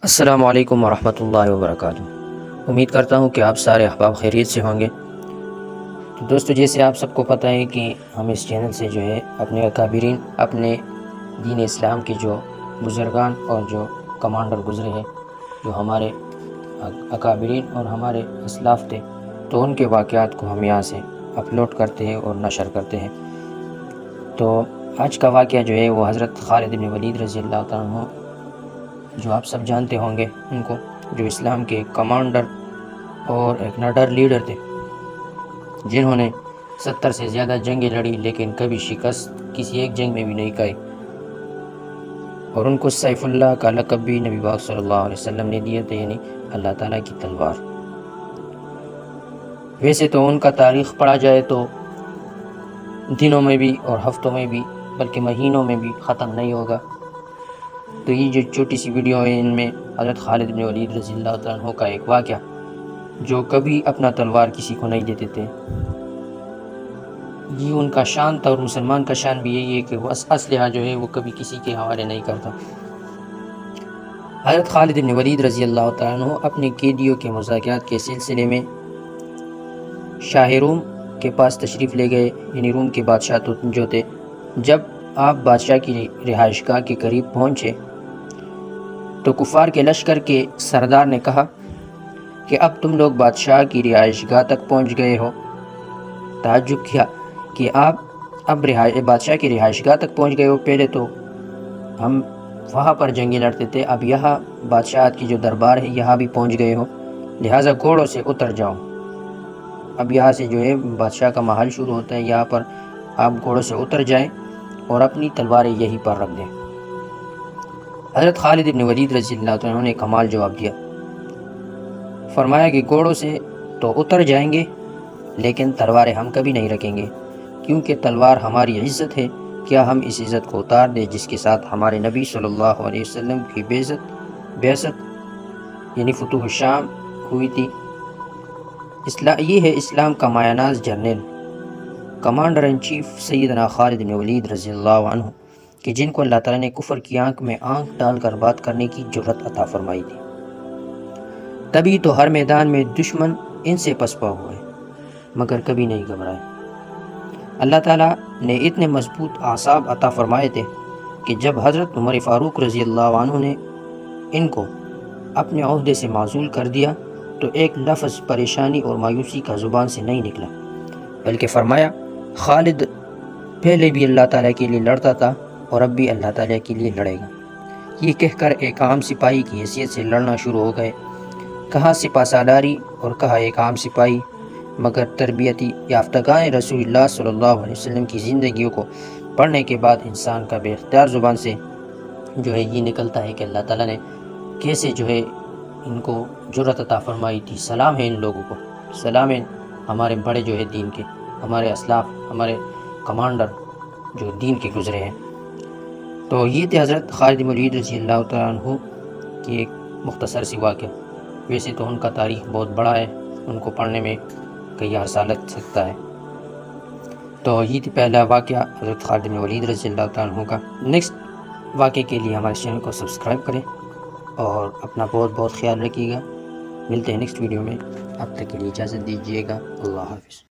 السلام علیکم ورحمۃ اللہ وبرکاتہ۔ امید کرتا ہوں کہ آپ سارے احباب خیریت سے ہوں گے۔ تو دوستو، جیسے آپ سب کو پتہ ہے کہ ہم اس چینل سے جو ہے اپنے اکابرین، اپنے دین اسلام کے جو بزرگان اور جو کمانڈر گزرے ہیں، جو ہمارے اکابرین اور ہمارے اسلاف تھے، تو ان کے واقعات کو ہم یہاں سے اپلوڈ کرتے ہیں اور نشر کرتے ہیں۔ تو آج کا واقعہ جو ہے وہ حضرت خالد بن ولید رضی اللہ تعالیٰ عنہ، جو آپ سب جانتے ہوں گے ان کو، جو اسلام کے کمانڈر اور ایک نڈر لیڈر تھے، جنہوں نے 70 سے زیادہ جنگیں لڑی لیکن کبھی شکست کسی ایک جنگ میں بھی نہیں کھائی، اور ان کو سیف اللہ کا لقب بھی نبی پاک صلی اللہ علیہ وسلم نے دیا تھا، یعنی اللہ تعالیٰ کی تلوار۔ ویسے تو ان کا تاریخ پڑھا جائے تو دنوں میں بھی اور ہفتوں میں بھی بلکہ مہینوں میں بھی ختم نہیں ہوگا۔ تو یہ جو چھوٹی سی ویڈیو ہے، ان میں حضرت خالد بن ولید رضی اللہ تعالیٰ عنہ کا ایک واقعہ، جو کبھی اپنا تلوار کسی کو نہیں دیتے تھے، یہ ان کا شان تھا، اور مسلمان کا شان بھی یہی ہے کہ وہ اسلحہ جو ہے وہ کبھی کسی کے حوالے نہیں کرتا۔ حضرت خالد بن ولید رضی اللہ تعالیٰ عنہ اپنے قیدیوں کے مذاکرات کے سلسلے میں شاہ روم کے پاس تشریف لے گئے، یعنی روم کے بادشاہ جو تھے۔ جب آپ بادشاہ کی رہائش گاہ کے قریب پہنچے تو کفار کے لشکر کے سردار نے کہا کہ اب تم لوگ بادشاہ کی رہائش گاہ تک پہنچ گئے ہو۔ تعجب کیا کہ آپ اب بادشاہ کی رہائش گاہ تک پہنچ گئے ہو، پہلے تو ہم وہاں پر جنگیں لڑتے تھے، اب یہاں بادشاہت کی جو دربار ہے یہاں بھی پہنچ گئے ہو، لہٰذا گھوڑوں سے اتر جاؤ۔ اب یہاں سے جو ہے بادشاہ کا محل شروع ہوتا ہے، یہاں پر آپ گھوڑوں سے اتر جائیں اور اپنی تلواریں یہیں پر رکھ دیں۔ حضرت خالد بن ولید رضی اللہ عنہ نے کمال جواب دیا، فرمایا کہ گھوڑوں سے تو اتر جائیں گے لیکن تلواریں ہم کبھی نہیں رکھیں گے، کیونکہ تلوار ہماری عزت ہے۔ کیا ہم اس عزت کو اتار دیں جس کے ساتھ ہمارے نبی صلی اللہ علیہ وسلم کی بعثت یعنی فتوح الشام ہوئی تھی؟ یہ ہے اسلام کا مایہ ناز جرنیل، کمانڈر ان چیف سیدنا خالد بن ولید رضی اللہ عنہ، کہ جن کو اللہ تعالیٰ نے کفر کی آنکھ میں آنکھ ڈال کر بات کرنے کی جرأت عطا فرمائی تھی۔ تبھی تو ہر میدان میں دشمن ان سے پسپا ہوئے مگر کبھی نہیں گھبرائے۔ اللہ تعالیٰ نے اتنے مضبوط اعصاب عطا فرمائے تھے کہ جب حضرت عمر فاروق رضی اللہ عنہ نے ان کو اپنے عہدے سے معزول کر دیا تو ایک لفظ پریشانی اور مایوسی کا زبان سے نہیں نکلا، بلکہ فرمایا خالد پہلے بھی اللہ تعالیٰ کے لیے لڑتا تھا اور اب بھی اللہ تعالیٰ کے لیے لڑے گا۔ یہ کہہ کر ایک عام سپاہی کی حیثیت سے لڑنا شروع ہو گئے۔ کہاں سپہ سالاری اور کہاں ایک عام سپاہی، مگر تربیتی یافتگان رسول اللہ صلی اللہ علیہ وسلم کی زندگیوں کو پڑھنے کے بعد انسان کا بے اختیار زبان سے جو ہے یہ نکلتا ہے کہ اللہ تعالیٰ نے کیسے جو ہے ان کو جرأت عطا فرمائی تھی۔ سلام ہے ان لوگوں کو، سلام ہے ہمارے بڑے جو ہے دین کے، ہمارے اسلاف، ہمارے کمانڈر جو دین کے گزرے ہیں۔ تو یہ تھے حضرت خالد بن ولید رضی اللہ تعالیٰ عنہ کی ایک مختصر سی واقعہ۔ ویسے تو ان کا تاریخ بہت بڑا ہے، ان کو پڑھنے میں کئی عرصہ لگ سکتا ہے۔ تو یہ تھی پہلا واقعہ حضرت خالد بن ولید رضی اللہ تعالیٰ عنہ کا۔ نیکسٹ واقعے کے لیے ہمارے چینل کو سبسکرائب کریں اور اپنا بہت بہت خیال رکھیے گا۔ ملتے ہیں نیکسٹ ویڈیو میں، اب تک کے لیے اجازت دیجیے گا۔ اللہ حافظ۔